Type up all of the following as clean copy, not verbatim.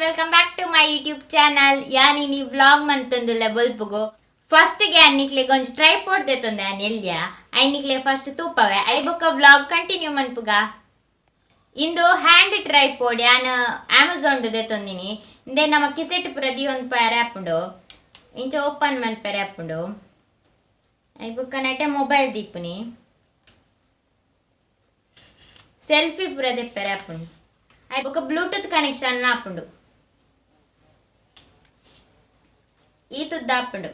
welcome back to my YouTube channel. Yani vlog mantundule bulpugo. First ge annikle gonj tripod detonde anelya. Ainikle first tupave. Ai boka vlog continue manpuga. Indu hand tripod yan Amazon du detondini. Inde nama kiset pradi on pare apundo. Incho open man pare apundo. Ai boka nate mobile dipuni. Selfie purade pare apundo. Ai boka Bluetooth connection na apundo. itu dapudu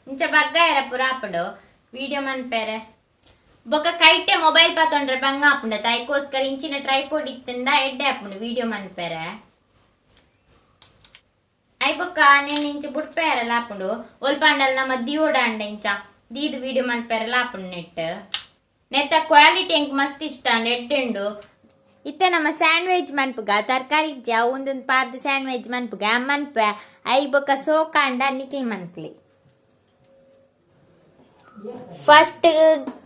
ఇంచ Bagga ఎర పురాపుడు video మన పేరే బొక కైటే mobile ಪಾತೊಂಡ್ರೆ ಬಂಗ ಆಪುಂಡ ತೈಕೋಸ್ಕರ ಇಂಚಿನ tripod ಇತ್ತಿಂದ ಎಡ್ಡೆ ಆಪುಂಡು video ಮನ್ಪೆರೆ I ಬೊಕ್ಕ నేను ఇంచి బుడ్పేరల ఆపుండు ఒల్పాండల నమ దియోడాండ ఇంచ దీదు వీడియో మన్పేరల ఆపుండు నెట్ నెತ್ತ ಕ್ವಾಲಿಟಿ ಎಂಕ್ ಮಸ್ತ್ ಇಷ್ಟ ನೆಡ್ಡೆಂಡು ಇತ್ತೆ ನಮ್ಮ ಸ್ಯಾಂಡ್ವಿಚ್ ಮನ್ಪುಗ ತರಕಾರಿ ಜಾ ಒಂದೊಂದು ಪಾರ್ದ ಸ್ಯಾಂಡ್ವಿಚ್ ಮನ್ಪುಗ ಮನ್ಪೆ ಐ ಬೊಕ್ಕ ಸೋಕಾಂಡ ನಿಕ್ಲಿ ಮನ್ಪ್ಲಿ ಫಸ್ಟ್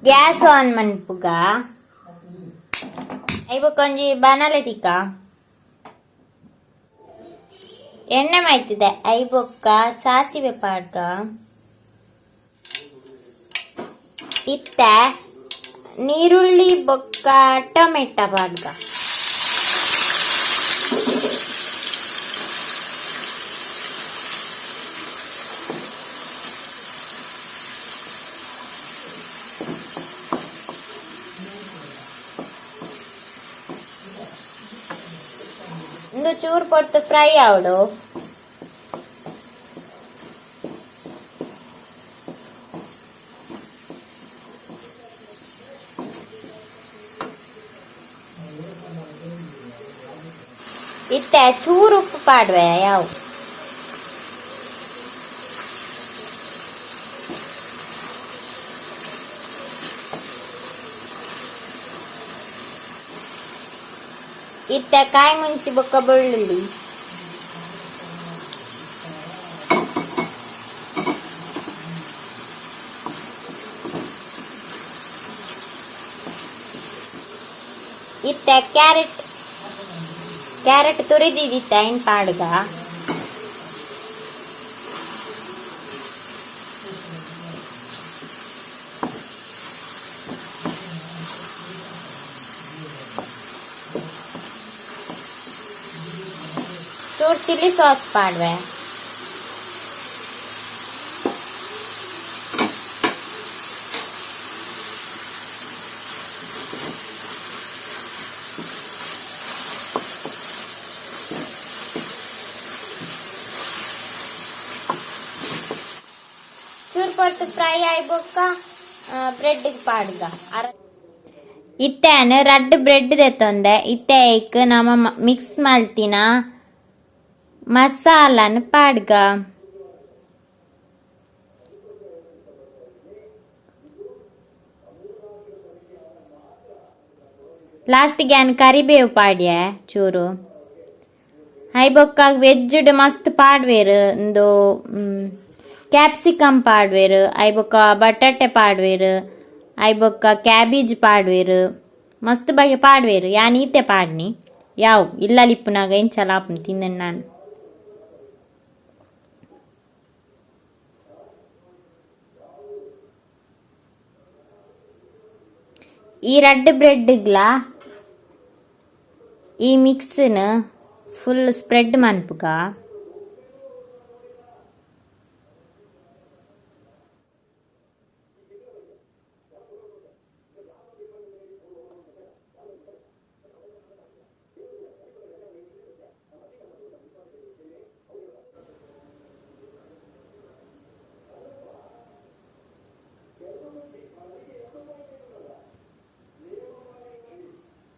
ಗ್ಯಾಸ್ ಆನ್ ಮನ್ಪುಗ ಐಬ ಕೊಂಜಿ ಬಾಣಲೆ ತಿಕ್ಕ ಎಣ್ಣೆ ಮೈತಿದೆ ಐಬೊಕ್ಕ ಸಾಸಿವೆ ಪಾಡ್ಗ ಇತ್ತ ನೀರುಳ್ಳಿ ಬೊಕ್ಕ ಟೊಮೆಟ ಪಾಡ್ಗ ಒಂದು ಚೂರು ಪೊಟ್ಟು ಫ್ರೈ ಆವಡು ಇತ್ತೆ ಚೂರು ಉಪ್ಪು ಪಾಡ್ವೆ ಯಾವ ಇತ್ತ ಕಾಯಿ ಮುಂಚಿ ಬೊಕ್ಕ ಬೆಳ್ಳುಳ್ಳಿ ಇತ್ತ ಕ್ಯಾರೆಟ್ ತುರಿದಿತ್ತ ಇನ್ ಪಾಡ್ಗ ಚಿಲ್ಲಿ ಸಾಸ್ ಪಾಡ್ವೆ ಚೂರು ಪೊಟ್ಟು ಫ್ರೈ ಆಯ್ಬೊಕ್ಕ ಬ್ರೆಡ್ ಪಾಡ್ಗ ಇತ್ತೇನು ರಡ್ಡ್ ಬ್ರೆಡ್ ದೆತ್ತೊಂದೆ ಇತ್ತೆ ಐಕ್ ನಮ ಮಿಕ್ಸ್ ಮಲ್ತಿನ ಮಸಾಲನ್ ಪಾಡ್ಗ ಲಾಸ್ಟಿಗೆ ಅನ್ ಕರಿಬೇವು ಪಾಡ್ಯ ಚೂರು ಐ ಬೊಕ್ಕ ವೆಜ್ಡ್ ಮಸ್ತ್ ಪಾಡ್ವೇರು ಒಂದು ಕ್ಯಾಪ್ಸಿಕಮ್ ಪಾಡ್ವೇರು ಐ ಬೊಕ್ಕ ಬಟಾಟೆ ಪಾಡ್ವೇರು ಐ ಬೊಕ್ಕ ಕ್ಯಾಬೇಜ್ ಪಾಡ್ವೇರು ಮಸ್ತ್ ಬಗೆ ಪಾಡ್ವೇರು ಯಾನ್ ಈತೆ ಪಾಡ್ನಿ ಯಾವ್ ಇಲ್ಲ ಲಿಪ್ಪುನಾಗ ಎಂಚಲ ಆಪುನ್ ತಿಂದೆನ್ ನಾನು ಈ ರಡ್ಡ್ ಬ್ರೆಡ್ಗ್ಲ ಈ ಮಿಕ್ಸ್ನ ಫುಲ್ ಸ್ಪ್ರೆಡ್ ಮನ್ಪುಗ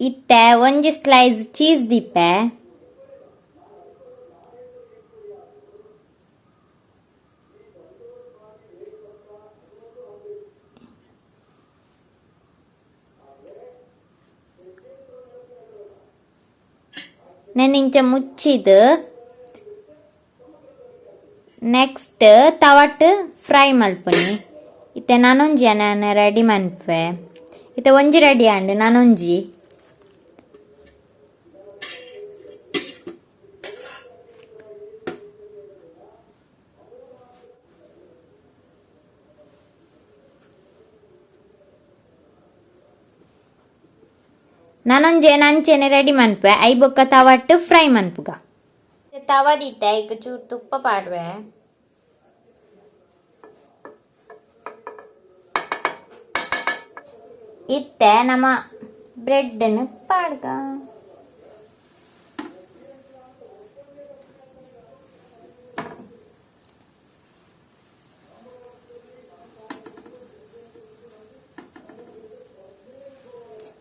ಇತ್ತೆ ಒಂಜಿ ಸ್ಲೈಸ್ ಚೀಸ್ ದಿಪ್ಪೆ ನೆನ್ನಿಂಚ ಮುಚ್ಚಿದು ನೆಕ್ಸ್ಟ್ ತವಟ್ ಫ್ರೈ ಮಲ್ಪುನಿ. ಇತ್ತೆ ನಾನೊಂಜಿ ನಾನು ರೆಡಿ ಮನ್ಪೆ. ಇತ್ತೆ ಒಂಜಿ ರೆಡಿ ಆಂಡ್ ನಾನೊಂಜಿ ನಂಚೆನೆ ರೆಡಿ ಮನ್ಪೆ. ಐ ಬೊಕ್ಕ ತವಟ್ ಫ್ರೈ ಮನ್ಪುಗ. ತವದಿತ್ತೆ ಈಗ ಚೂರು ತುಪ್ಪ ಪಾಡ್ವೆ. ಇತ್ತೆ ನಮ್ಮ ಬ್ರೆಡ್ಡನ್ನು ಪಾಡ್ಗ.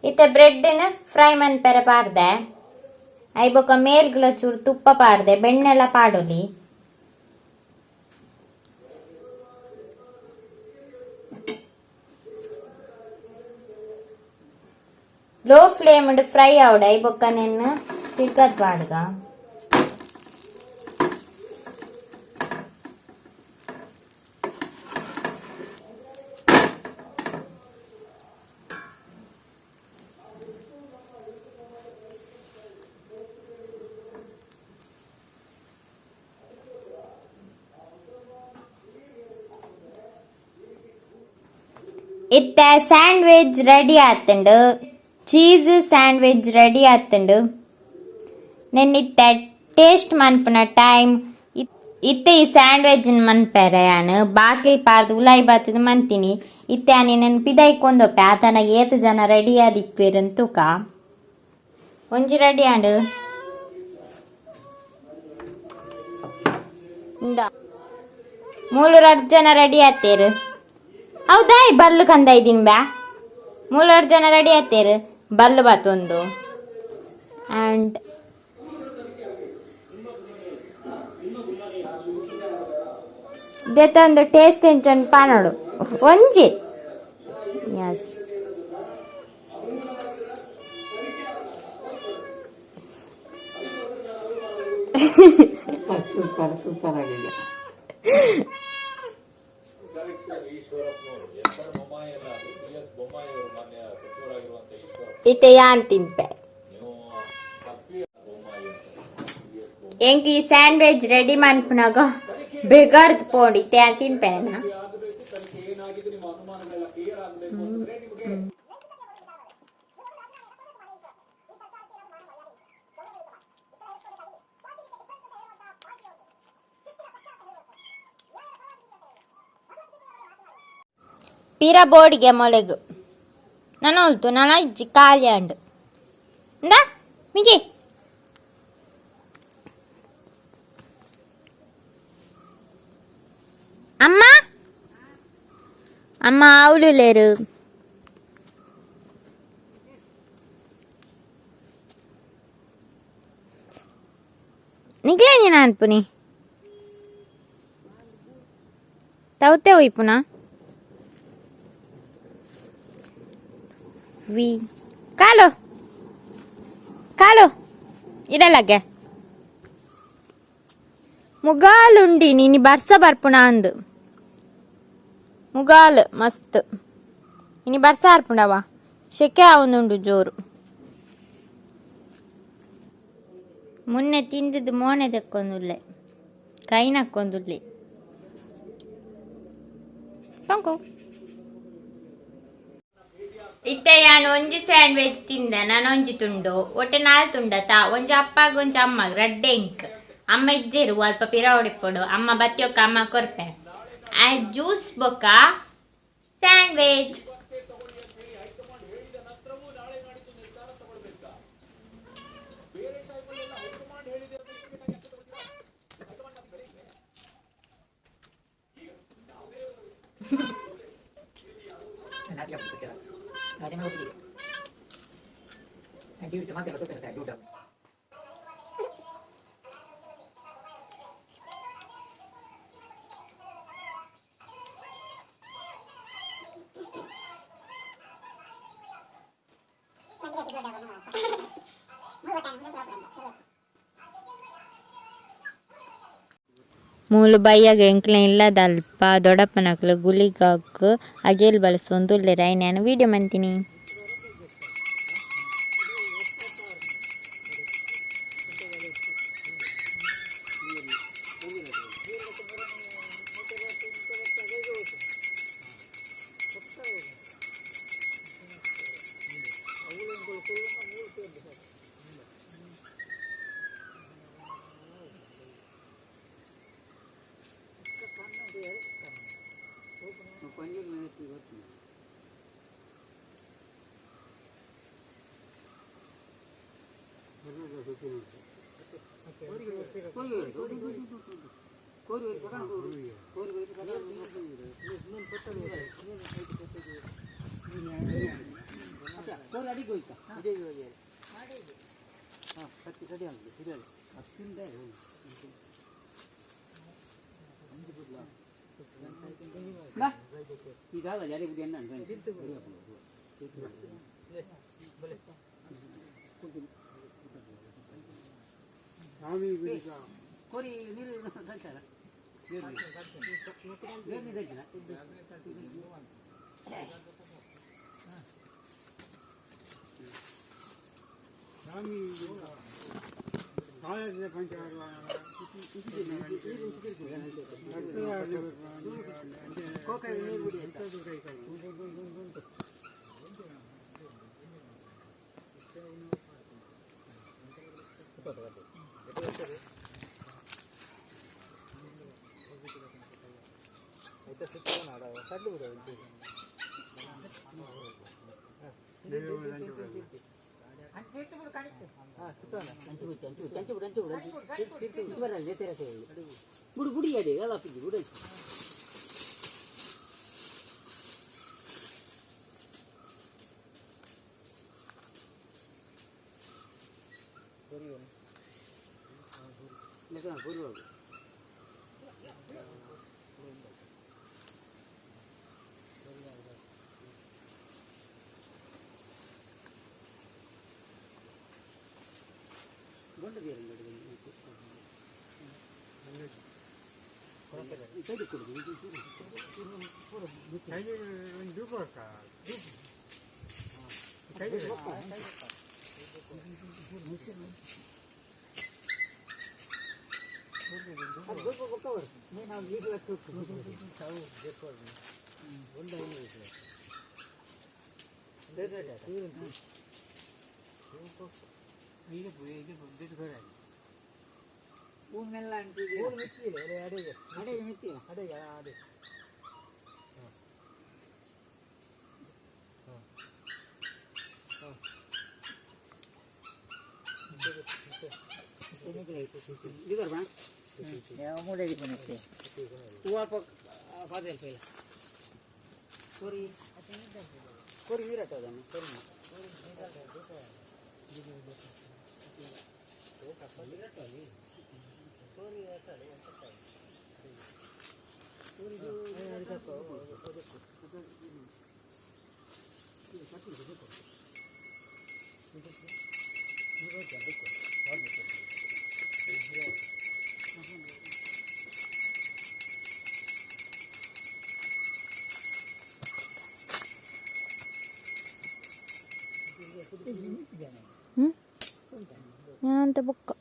ಇತ್ತೆ ಬ್ರೆಡ್ಡನ್ನು ಫ್ರೈ ಮನ್ಪೆರೆ ಪಾಡ್ದೆ. ಐ ಬೊಕ್ಕ ಮೇಲ್ಗುಲ ಚೂರು ತುಪ್ಪ ಪಾಡ್ದೆ, ಬೆಣ್ಣೆಲ್ಲ ಪಾಡೊಲಿ. ಲೋ ಫ್ಲೇಮ್ ಫ್ರೈ ಆವಡ ಐ ಬೊಕ್ಕ ನೆನ್ನು ತಿರ್ಗದ್ ಪಾಡ್ಗ. ಇತ್ತೆ ಸ್ಯಾಂಡ್ವಿಚ್ ರೆಡಿ ಆತುಂಡು. ಚೀಸ್ ಸ್ಯಾಂಡ್ವಿಚ್ ರೆಡಿ ಆತುಂಡು. ನೆನ್ನಿತ್ತೆ ಟೇಸ್ಟ್ ಮನ್ಪುನ ಟೈಮ್ ಇತ್ತೆ ಈ ಸ್ಯಾಂಡ್ವಿಚ್ ಮನ್ಪೆರೆ ಯಾನು ಬಾಕಿ ಪಾರ್ದು ಉಲಾಯಿ ಬಾತದ ಮನ್ತೀನಿ. ಇತ್ತೆ ಆನಿ ನೆನ್ ಪಿದೈಕೊಂದೊಪ್ಪೆ ಆತನ ಏತು ಜನ ರೆಡಿ ಆದಿಪ್ಪೇರಂತುಕ. ಒಂಜಿ ರೆಡಿ ಆಂಡು ಮೂಲು ಜನ ರೆಡಿ ಆತೇರು. ಹೌದಾಯ್ ಬಲ್ಲು ಕಂದೈದಿನ್ ಬ್ಯಾ. ಮೂರು ಜನ ರೆಡಿ ಆತೇರು ಬಲ್ಲು ಬಾತೊಂದು. ಆ್ಯಂಡ್ ದೆತ್ತೊಂದು ಟೇಸ್ಟ್ ಎಂಚೊಂದು ಪಾನೋಡು ಒಂಜಿ. ಯಸ್ ಸೂಪರ್ ಸೂಪರ್ ಆಗಿದೆ. ಇತ್ತೆ ಯಾನ್ ತಿನ್ಪೆ ಎಂಕ್ ಈ ಸ್ಯಾಂಡ್ವಿಚ್ ರೆಡಿ ಮನ್ಪುನಾಗ ಬೆಗರ್ದ್ ಪೋಂಡು ಇತ್ತೆ ಯಾನ್ ತಿನ್ಪೆನ. ಪೀರ ಬೋಡಿಗೆ ಮೊಲೆಗು ನಾನು ಹೊಲ್ತು ನಾನು ಇಜ್ಜಿ ಖಾಲಿ ಅಂಡು ಇಂದ ಮಿಗಿ ಅಮ್ಮ ಅಮ್ಮ ಅವಳು లేరు. నిగలేని నాన్పుని తవ్వుతే వైపునా వి కాలో కాలో ఇడలగే ಮುಗಾಲುಂಡಿ ನೀನಿ ಬರ್ಸ ಬರ್ಪುಣ ಅಂದು ಮುಗಾಲು ಮಸ್ತ್ ಇನಿ ಬರ್ಸ ಹರ್ಪುಂಡವ ಶೆಕೆ ಆವೊಂದುಂಡು ಜೋರು. ಮೊನ್ನೆ ತಿಂದದ್ದು ಮೋನೆ ತೆಕ್ಕೊಂದುಲ್ಲೆ ಕೈನಕ್ಕೊಂದುಲ್ಲೆ ಟೊಂಕೊ ಇತ್ತೆ ಯಾನು ಒಂಜಿ ಸ್ಯಾಂಡ್ವಿಚ್ ತಿಂದೆ ನಾನು ಒಂಜಿ ತುಂಡು ಒಟ್ಟೆ 4 ತುಂಡತ ಒಂಜಿ ಅಪ್ಪಗ ಒಂಜಿ ಅಮ್ಮಗ ರಡ್ಡೆ ಇಂಕ್ ಅಮ್ಮ ಇಜ್ಜೇರು ಅಲ್ಪ ಪಿರ ಹೊಡಿಪೊಡು ಅಮ್ಮ ಬತ್ತಿಯೊಕ್ಕ ಅಮ್ಮ ಕೊರ್ಪೆ ಆ ಜ್ಯೂಸ್ ಬೊಕ್ಕ ಸ್ಯಾಂಡ್ವಿಚ್. ಮೂಲು ಬೈಯಾಗ ಎಂಕ್ಲೆ ಇಲ್ಲದಲ್ಪ ದೊಡ್ಡಪ್ಪನಕ್ಲು ಗುಳಿಗಾಕ್ ಅಗೇಲ್ ಬಳಸೊಂದುಲ್ಲೆರ ನಾನು ವಿಡಿಯೋ ಮಾಡ್ತೀನಿ. ಅಂತ ಬುಕ್ಕ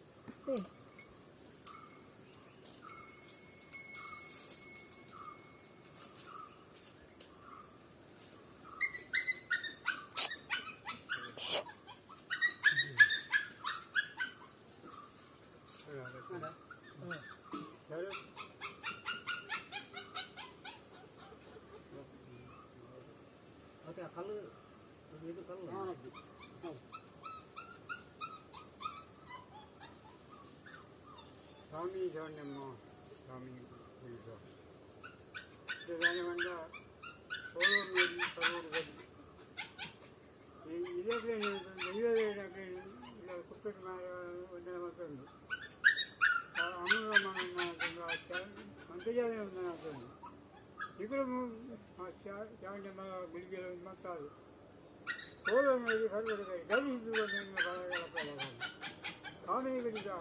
Swami Janamma, Swami Gulga. The Ranavanda, Solo Medi, Solo Vedi. The 11 years again, the Kupit Maya, Udamakan. Amuraman, Antaja, you could move Janama, Bilgil, Matal. Solo Medi, that is the name of Swami Gulga.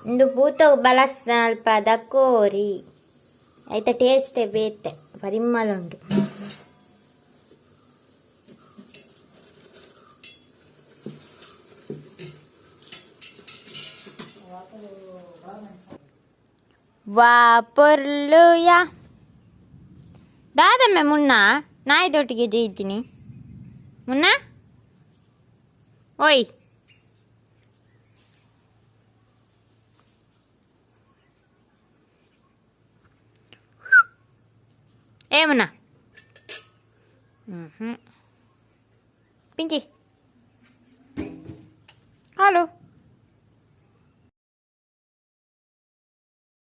ಇಂದು ಪೂತ ಬಲಸ್ನ ಅಲ್ಪ ದಕ್ಕೋರಿ ಐತ ಟೇಸ್ಟೇ ಬೇತೆ ಪರಿಮಳ ಉಂಟು. ವಾ ಪೊರ್ಲುಯ ದಾದಮ್ಮೆ ಮುನ್ನ ನಾಯ್ದೊಟ್ಟಿಗೆ ಜೈತೀನಿ ಮುನ್ನ ಓಯ್ ఏ Munna Pinky hello